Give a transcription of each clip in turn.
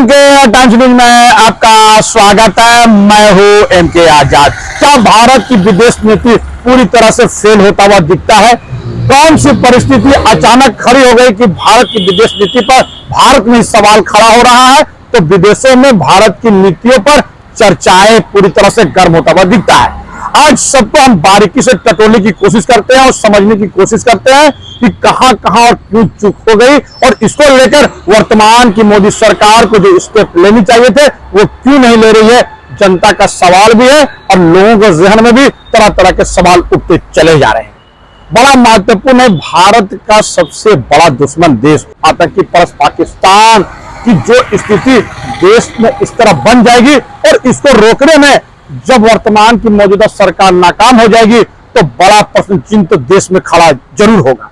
MK times news में आपका स्वागत है। मैं हूं एमके आजाद। क्या भारत की विदेश नीति पूरी तरह से फेल होता हुआ दिखता है? कौन सी परिस्थिति अचानक खड़ी हो गई कि भारत की विदेश नीति पर भारत में सवाल खड़ा हो रहा है? तो विदेशों में भारत की नीतियों पर चर्चाएं पूरी तरह से गर्म होता हुआ दिखता है। आज सबको हम बारीकी से टटोलने की कोशिश करते हैं और समझने की कोशिश करते हैं कि कहां और क्यों चूक हो गई, और इसको लेकर वर्तमान की मोदी सरकार को जो स्टेप लेनी चाहिए थे वो क्यों नहीं ले रही है। जनता का सवाल भी है और लोगों के जहन में भी तरह तरह के सवाल उठते चले जा रहे हैं। बड़ा महत्वपूर्ण है, भारत का सबसे बड़ा दुश्मन देश आतंकी परस्त पाकिस्तान की जो स्थिति देश में इस तरह बन जाएगी और इसको रोकने में जब वर्तमान की मौजूदा सरकार नाकाम हो जाएगी तो बड़ा प्रश्न चिन्ह तो देश में खड़ा जरूर होगा।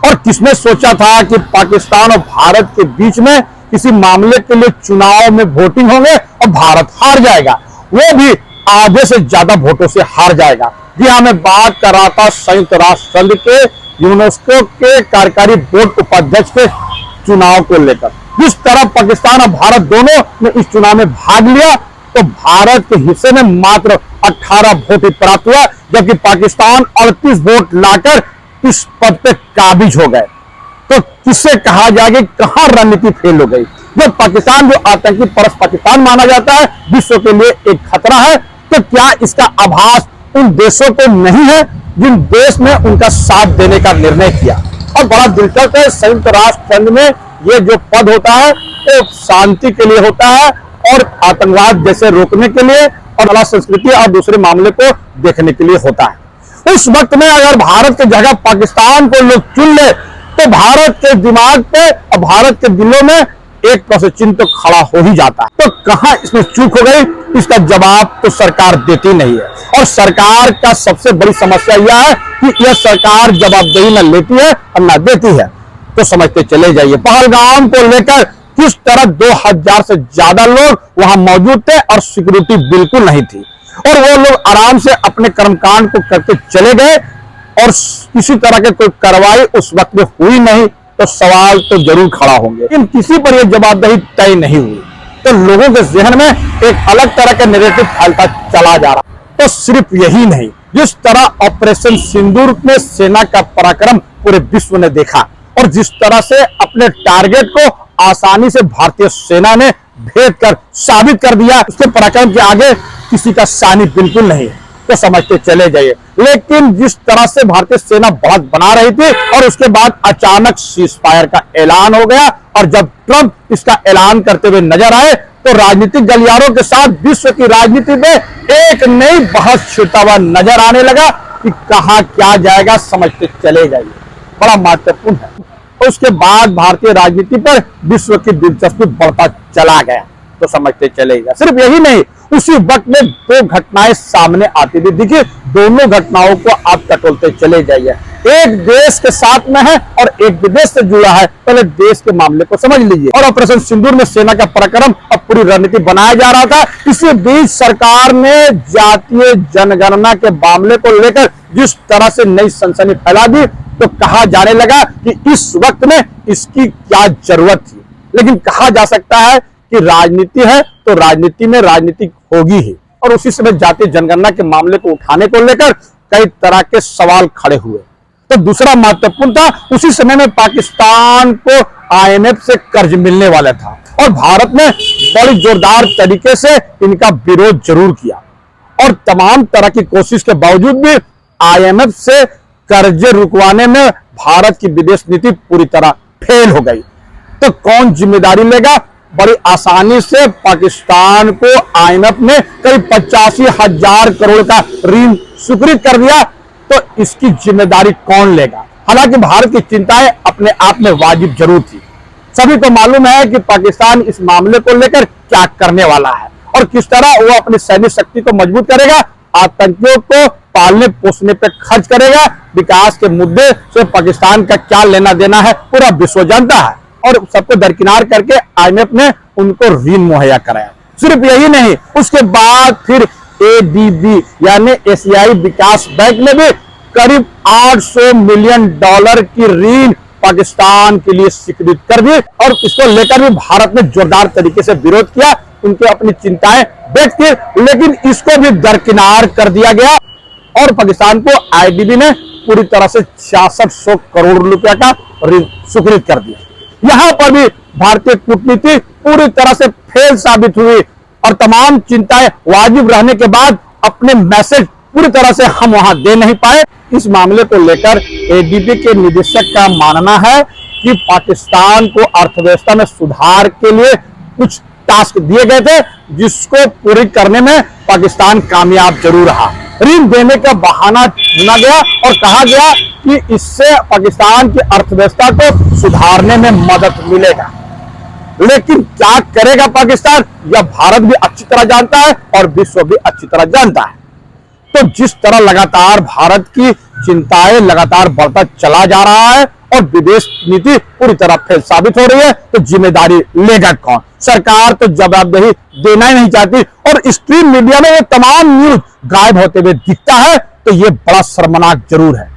और किसने सोचा था कि पाकिस्तान और भारत के बीच में किसी मामले के लिए चुनाव में वोटिंग होंगे और भारत हार जाएगा, वो भी आधे से ज्यादा वोटों से हार जाएगा। जी हाँ, मैं बात कर रहा था संयुक्त राष्ट्र संघ के यूनेस्को के कार्यकारी बोर्ड उपाध्यक्ष के चुनाव को लेकर। जिस तरह पाकिस्तान और भारत दोनों ने इस चुनाव में भाग लिया तो भारत के हिस्से में मात्र 18 वोट ही प्राप्त हुआ, जबकि पाकिस्तान 38 वोट लाकर इस पद पे काबिज हो गए। तो किससे कहा जाएगा कहां रणनीति फेल हो गई? जब पाकिस्तान जो आतंकी परस्त पाकिस्तान माना जाता है विश्व के लिए एक खतरा है, तो क्या इसका आभास उन देशों को नहीं है जिन देश ने उनका साथ देने का निर्णय किया? और बड़ा दिलचस्प है, संयुक्त राष्ट्र संघ में ये जो पद होता है वो शांति के लिए होता है और आतंकवाद जैसे रोकने के लिए और अलग संस्कृति और दूसरे मामले को देखने के लिए होता है। उस वक्त में अगर भारत की जगह पाकिस्तान को लोग चुन ले तो भारत के दिमाग पे और भारत के दिलों में एक प्रश्न चिन्ह तो खड़ा हो ही जाता है। तो कहां इसमें चूक हो गई, इसका जवाब तो सरकार देती नहीं है। और सरकार का सबसे बड़ी समस्या यह है कि यह सरकार जवाबदेही न लेती है और न देती है। तो समझते चले जाइए, पहलगाम को लेकर किस तरह 2000 से ज्यादा लोग वहां मौजूद थे और सिक्योरिटी बिल्कुल नहीं थी, और वो लोग आराम से अपने कर्मकांड को करके चले गए और किसी तरह के कोई कार्रवाई उस वक्त में हुई नहीं। तो सवाल तो जरूर खड़ा होंगे, लेकिन किसी पर यह जवाबदेही तय नहीं हुई तो लोगों के जहन में एक अलग तरह का नैरेटिव फैलता चला जा रहा। तो सिर्फ यही नहीं, जिस तरह ऑपरेशन सिंदूर में सेना का पराक्रम पूरे विश्व ने देखा और जिस तरह से अपने टारगेट को आसानी से भारतीय सेना ने भेद कर साबित कर दिया, उसके पराक्रम के आगे किसी का सानी बिल्कुल नहीं है। तो समझते चले जाइए। लेकिन जिस तरह से भारतीय सेना बढ़त बना रही थी और उसके बाद अचानक सीज फायर का ऐलान हो गया, और जब ट्रंप इसका ऐलान करते हुए नजर आए तो राजनीतिक गलियारों के साथ विश्व की राजनीति में एक नई बहस छिड़ता हुआ नजर आने लगा कि कहां क्या जाएगा। समझते चले जाइए, बड़ा महत्वपूर्ण है। उसके बाद भारतीय राजनीति पर विश्व की दिलचस्पी बढ़ता चला गया। तो समझते चलेगा। सिर्फ यही नहीं, उसी वक्त में दो घटनाएं सामने आती थी। देखिए, दोनों घटनाओं को आप टटोलते चले जाइए। एक देश के साथ में है और एक विदेश से जुड़ा है। पहले देश के मामले को समझ लीजिए। और ऑपरेशन सिंदूर में सेना का पराक्रम और पूरी रणनीति बनाया जा रहा था। इसी बीच सरकार ने जातीय जनगणना के मामले को लेकर जिस तरह से नई सनसनी फैला दी, तो कहा जाने लगा कि इस वक्त में इसकी क्या जरूरत थी। लेकिन कहा जा सकता है कि राजनीति है तो राजनीति में राजनीति होगी ही, और उसी समय जातीय जनगणना के मामले को उठाने को लेकर कई तरह के सवाल खड़े हुए। तो दूसरा महत्वपूर्ण था, उसी समय में पाकिस्तान को IMF से कर्ज मिलने वाला था और भारत ने बड़ी जोरदार तरीके से इनका विरोध जरूर किया, और तमाम तरह की कोशिश के बावजूद भी IMF से कर्जे रुकवाने में भारत की विदेश नीति पूरी तरह फेल हो गई। तो कौन जिम्मेदारी लेगा? बड़ी आसानी से पाकिस्तान को IMF ने करीब 85,000 करोड़ का ऋण स्वीकृत कर दिया, तो इसकी जिम्मेदारी कौन लेगा? हालांकि भारत की चिंताएं अपने आप में वाजिब जरूर थी। सभी को मालूम है कि पाकिस्तान इस मामले को लेकर क्या करने वाला है और किस तरह वो अपनी सैन्य शक्ति को मजबूत करेगा, आतंकियों को पालने पोसने पे खर्च करेगा। विकास के मुद्दे से पाकिस्तान का क्या लेना देना है पूरा विश्व जानता है, और सबको दरकिनार करके IMF ने उनको ऋण मुहैया कराया। सिर्फ यही नहीं, उसके बाद फिर ADB यानी एशियाई विकास बैंक ने भी करीब $800 मिलियन की ऋण पाकिस्तान के लिए स्वीकृत कर दी और इसको लेकर भी भारत ने जोरदार तरीके से विरोध किया, उनके अपनी चिंताएं व्यक्त की, लेकिन इसको भी दरकिनार कर दिया गया और पाकिस्तान को आईडीबी ने पूरी तरह से 6600 करोड़ रुपया का ऋण स्वीकृत कर दिया। यहां पर भी भारतीय कूटनीति पूरी तरह से फेल साबित हुई और तमाम चिंताएं वाजिब रहने के बाद अपने मैसेज पूरी तरह से हम वहां दे नहीं पाए। इस मामले को लेकर एडीबी के निदेशक का मानना है कि पाकिस्तान को अर्थव्यवस्था में सुधार के लिए कुछ टास्क दिए गए थे, जिसको पूरी करने में पाकिस्तान कामयाब जरूर रहा। ऋण देने का बहाना चुना गया और कहा गया कि इससे पाकिस्तान की अर्थव्यवस्था को सुधारने में मदद मिलेगा, लेकिन क्या करेगा पाकिस्तान, यह भारत भी अच्छी तरह जानता है और विश्व भी अच्छी तरह जानता है। तो जिस तरह लगातार भारत की चिंताएं लगातार बढ़ता चला जा रहा है और विदेश नीति पूरी तरह फेल साबित हो रही है, तो जिम्मेदारी लेगा कौन? सरकार तो जवाबदेही देना ही नहीं चाहती और स्ट्रीम मीडिया में ये तमाम न्यूज गायब होते हुए दिखता है, तो ये बड़ा शर्मनाक जरूर है।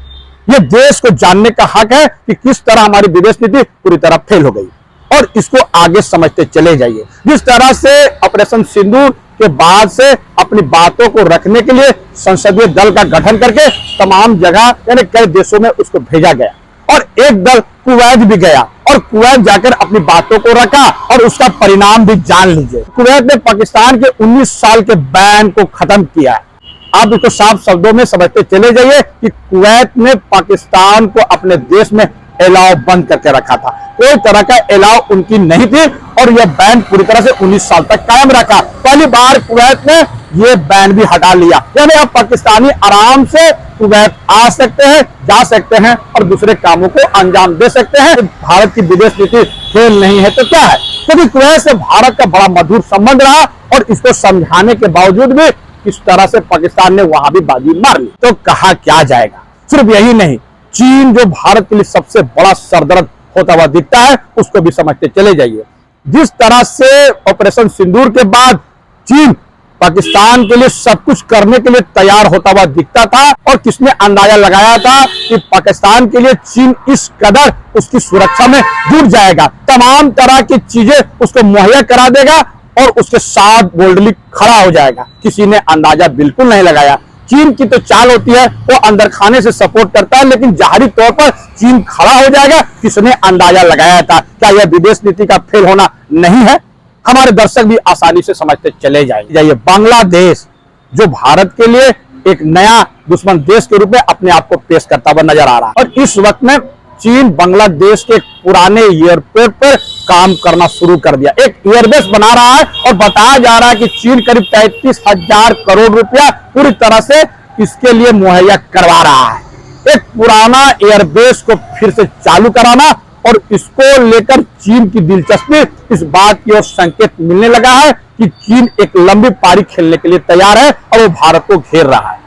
ये देश को जानने का हक है कि किस तरह हमारी विदेश नीति पूरी तरह फेल हो गई और इसको आगे समझते चले जाइए। जिस तरह से ऑपरेशन सिंदूर के बाद से अपनी बातों को रखने के लिए संसदीय दल का गठन करके तमाम जगह यानी कई देशों में उसको भेजा गया और एक दल कुवैत भी गया और कुवैत जाकर अपनी बातों को रखा और उसका परिणाम भी जान लीजिए। कुवैत ने पाकिस्तान के 19 साल के बैन को खत्म किया है। आप इसको साफ शब्दों में समझते चले जाइए कि कुवैत ने पाकिस्तान को अपने देश में अलाउ बंद करके रखा था, कोई तरह का अलाउ उनकी नहीं थी और यह बैन पूरी तरह से 19 साल तक कायम रखा। पहली बार कुवैत ने यह बैन भी हटा लिया, यानी अब पाकिस्तानी आराम से कुवैत आ सकते हैं, जा सकते हैं और दूसरे कामों को अंजाम दे सकते हैं। भारत की विदेश नीति फेल नहीं है तो क्या है, क्योंकि कुवैत से भारत का बड़ा मधुर संबंध रहा और इसको समझाने के बावजूद भी किस तरह से पाकिस्तान ने वहां भी बाजी मार ली। तो कहा क्या जाएगा। सिर्फ यही नहीं, चीन जो भारत के लिए सबसे बड़ा सरदर्द होता हुआ दिखता है, उसको भी समझते चले जाइए। जिस तरह से ऑपरेशन सिंदूर के बाद चीन पाकिस्तान के लिए सब कुछ करने के लिए तैयार होता हुआ दिखता था और किसने अंदाजा लगाया था कि पाकिस्तान के लिए चीन इस कदर उसकी सुरक्षा में जुट जाएगा, तमाम तरह की चीजें उसको मुहैया करा देगा और उसके साथ बोल्डली खड़ा हो जाएगा। किसी ने अंदाजा बिल्कुल नहीं लगाया। चीन की तो चाल होती है वो अंदर खाने से सपोर्ट करता है, लेकिन जाहिरी तौर पर चीन खड़ा हो जाएगा, किसने अंदाजा लगाया था। क्या यह विदेश नीति का फेल होना नहीं है? हमारे दर्शक भी आसानी से समझते चले जाइए। बांग्लादेश जो भारत के लिए एक नया दुश्मन देश के रूप में अपने आप को पेश करता हुआ नजर आ रहा है और इस वक्त में चीन बांग्लादेश के पुराने एयरपोर्ट पर काम करना शुरू कर दिया, एक एयरबेस बना रहा है और बताया जा रहा है कि चीन करीब 33,000 करोड़ रुपया पूरी तरह से इसके लिए मुहैया करवा रहा है। एक पुराना एयरबेस को फिर से चालू कराना और इसको लेकर चीन की दिलचस्पी इस बात की ओर संकेत मिलने लगा है कि चीन एक लंबी पारी खेलने के लिए तैयार है और वो भारत को घेर रहा है।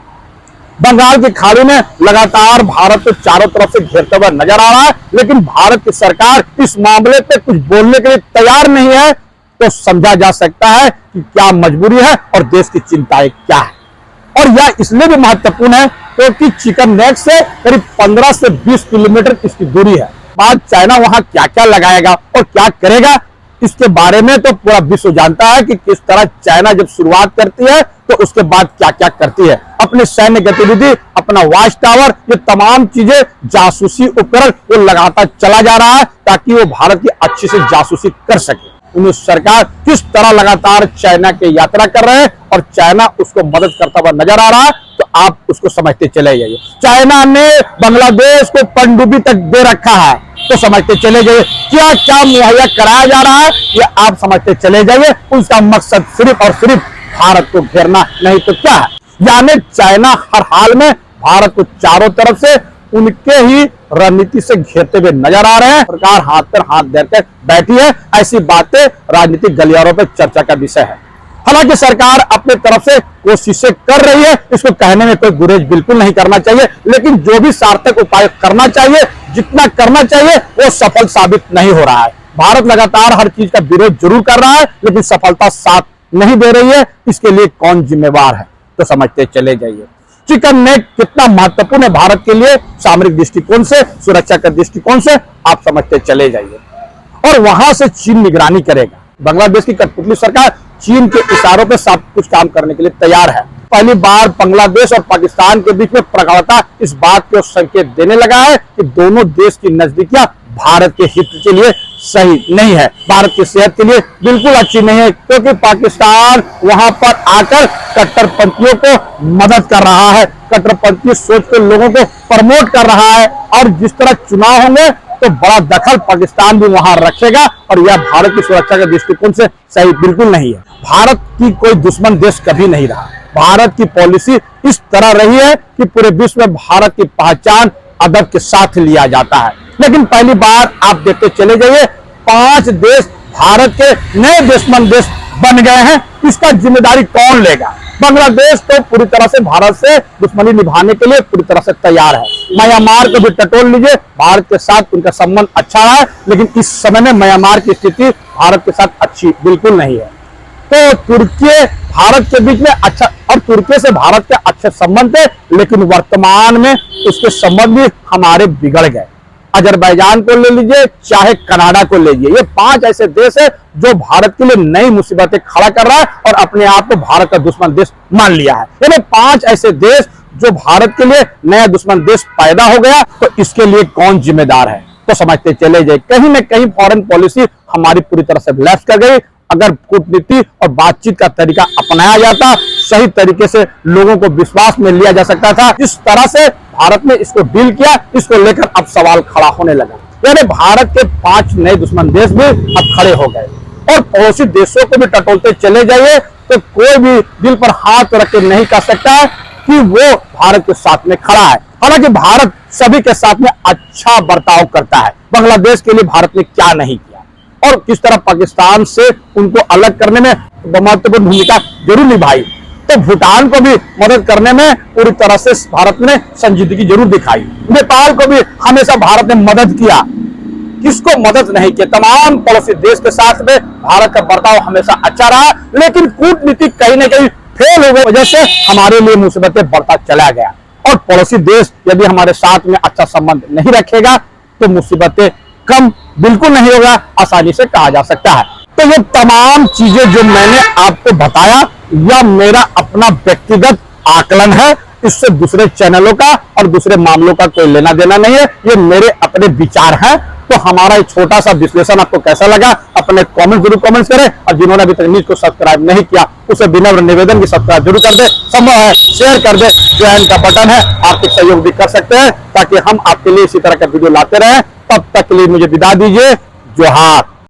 बंगाल की खाड़ी में लगातार भारत को चारों तरफ से घेरते हुए नजर आ रहा है, लेकिन भारत की सरकार इस मामले पे कुछ बोलने के लिए तैयार नहीं है, तो समझा जा सकता है कि क्या मजबूरी है और देश की चिंताएं क्या है। और यह इसलिए भी महत्वपूर्ण है क्योंकि चिकन नेक से करीब 15 से 20 किलोमीटर इसकी दूरी है। बाद चाइना वहां क्या क्या लगाएगा और क्या करेगा, इसके बारे में तो पूरा विश्व जानता है कि किस तरह चाइना जब शुरुआत करती है तो उसके बाद क्या क्या करती है। अपने सैन्य गतिविधि, अपना वॉच टावर, ये तमाम चीजें, जासूसी उपकरण वो लगातार चला जा रहा है ताकि वो भारत की अच्छी से जासूसी कर सके। उन्हें सरकार किस तरह लगातार चाइना की यात्रा कर रहे हैं और चाइना उसको मदद करता हुआ नजर आ रहा है, तो आप उसको समझते चले जाइए। चाइना ने बांग्लादेश को पनडुब्बी तक दे रखा है, तो समझते चले जाइए क्या क्या मुहैया कराया जा रहा है, ये आप समझते चले जाइए। उसका मकसद सिर्फ और सिर्फ भारत को घेरना, नहीं तो क्या है। यानी चाइना हर हाल में भारत को चारों तरफ से उनके ही रणनीति से घेरते हुए नजर आ रहे हैं। सरकार हाथ पर हाथ देकर बैठी है, ऐसी बातें राजनीतिक गलियारों पर चर्चा का विषय है। हालांकि सरकार अपने तरफ से कोशिशें कर रही है, इसको कहने में कोई गुरेज बिल्कुल नहीं करना चाहिए, लेकिन जो भी सार्थक उपाय करना चाहिए, जितना करना चाहिए, वो सफल साबित नहीं हो रहा है। भारत लगातार हर चीज का विरोध जरूर कर रहा है, लेकिन सफलता साथ नहीं दे रही है। इसके लिए कौन जिम्मेवार है, तो समझते चले जाइए। चिकन नेक कितना महत्वपूर्ण है भारत के लिए, सामरिक दृष्टिकोण से, सुरक्षा के दृष्टिकोण से, आप समझते चले जाइए। और वहां से चीन निगरानी करेगा। बांग्लादेश की कठपुतली सरकार चीन के इशारों पर सब कुछ काम करने के लिए तैयार है। पहली बार बांग्लादेश और पाकिस्तान के बीच में प्रगाढ़ता इस बात को संकेत देने लगा है कि दोनों देश की नजदीकियां भारत के हित के लिए सही नहीं है, भारत की सेहत के लिए बिल्कुल अच्छी नहीं है, क्योंकि पाकिस्तान वहां पर आकर कट्टरपंथियों को मदद कर रहा है, कट्टरपंथी सोच के लोगों को प्रमोट कर रहा है। और जिस तरह चुनाव होंगे तो बड़ा दखल पाकिस्तान भी वहां रखेगा, और यह भारत की सुरक्षा के दृष्टिकोण से सही बिल्कुल नहीं है। भारत की कोई दुश्मन देश कभी नहीं रहा। भारत की पॉलिसी इस तरह रही है कि पूरे विश्व में भारत की पहचान अदब के साथ लिया जाता है। लेकिन पहली बार आप देखते चले जाइए, 5 देश भारत के नए दुश्मन देश बन गए हैं। इसका जिम्मेदारी कौन लेगा? बांग्लादेश तो पूरी तरह से भारत से दुश्मनी निभाने के लिए पूरी तरह से तैयार है। म्यांमार को भी टटोल लीजिए, भारत के साथ उनका संबंध अच्छा है, लेकिन इस समय में म्यांमार की स्थिति भारत के साथ अच्छी बिल्कुल नहीं है। तो तुर्की भारत के बीच में अच्छा, और तुर्की से भारत के अच्छे संबंध थे, लेकिन वर्तमान में उसके संबंध भी हमारे बिगड़ गए। अजरबैजान को ले लीजिए, चाहे कनाडा को ले लीजिए, ये 5 ऐसे देश है जो भारत के लिए नई मुसीबतें खड़ा कर रहा है और अपने आप को भारत का दुश्मन देश मान लिया है। ये 5 ऐसे देश जो भारत के लिए नया दुश्मन देश पैदा हो गया, तो इसके लिए कौन जिम्मेदार है? तो समझते चले जाए, कहीं न कहीं फॉरेन पॉलिसी हमारी पूरी तरह से लैप्स कर गई। अगर कूटनीति और बातचीत का तरीका अपनाया जाता, सही तरीके से लोगों को विश्वास में लिया जा सकता था। इस तरह से भारत ने इसको डील किया, इसको लेकर अब सवाल खड़ा होने लगा। यानी भारत के 5 नए दुश्मन देश भी अब खड़े हो गए, और पड़ोसी देशों को भी टटोलते चले जाइए, तो कोई भी दिल पर हाथ रख के नहीं कह सकता है कि वो भारत के साथ में खड़ा है। हालांकि भारत सभी के साथ में अच्छा बर्ताव करता है। बांग्लादेश के लिए भारत ने क्या नहीं किया, और किस तरह पाकिस्तान से उनको अलग करने में महत्वपूर्ण भूमिका जरूर निभाई। तो भूटान को भी मदद करने में पूरी तरह से भारत ने संजीदगी जरूर दिखाई। नेपाल को भी हमेशा भारत ने मदद किया। किसको मदद नहीं किया? तमाम पड़ोसी देश के साथ में भारत का बर्ताव हमेशा अच्छा रहा, लेकिन कूटनीति कहीं ना कहीं फेल हो गई, वजह से हमारे लिए मुसीबतें बढ़ता चला गया। और पड़ोसी देश यदि हमारे साथ में अच्छा संबंध नहीं रखेगा तो मुसीबतें कम बिल्कुल नहीं होगा, आसानी से कहा जा सकता है। तो ये तमाम चीजें जो मैंने आपको बताया, यह मेरा अपना व्यक्तिगत आकलन है, इससे दूसरे चैनलों का और दूसरे मामलों का कोई लेना देना नहीं है। ये मेरे अपने विचार हैं। तो हमारा एक छोटा सा विश्लेषण आपको कैसा लगा, अपने कमेंट जरूर कमेंट करें, और जिन्होंने अभी तक न्यूज को सब्सक्राइब नहीं किया उसे विनम्र निवेदन की सब्सक्राइब जरूर कर दे, संभव है शेयर कर दे, ज्वाइन का बटन है, आर्थिक सहयोग भी कर सकते हैं, ताकि हम आपके लिए इसी तरह का वीडियो लाते रहें। तब तक के लिए मुझे विदा दीजिए। जोहार।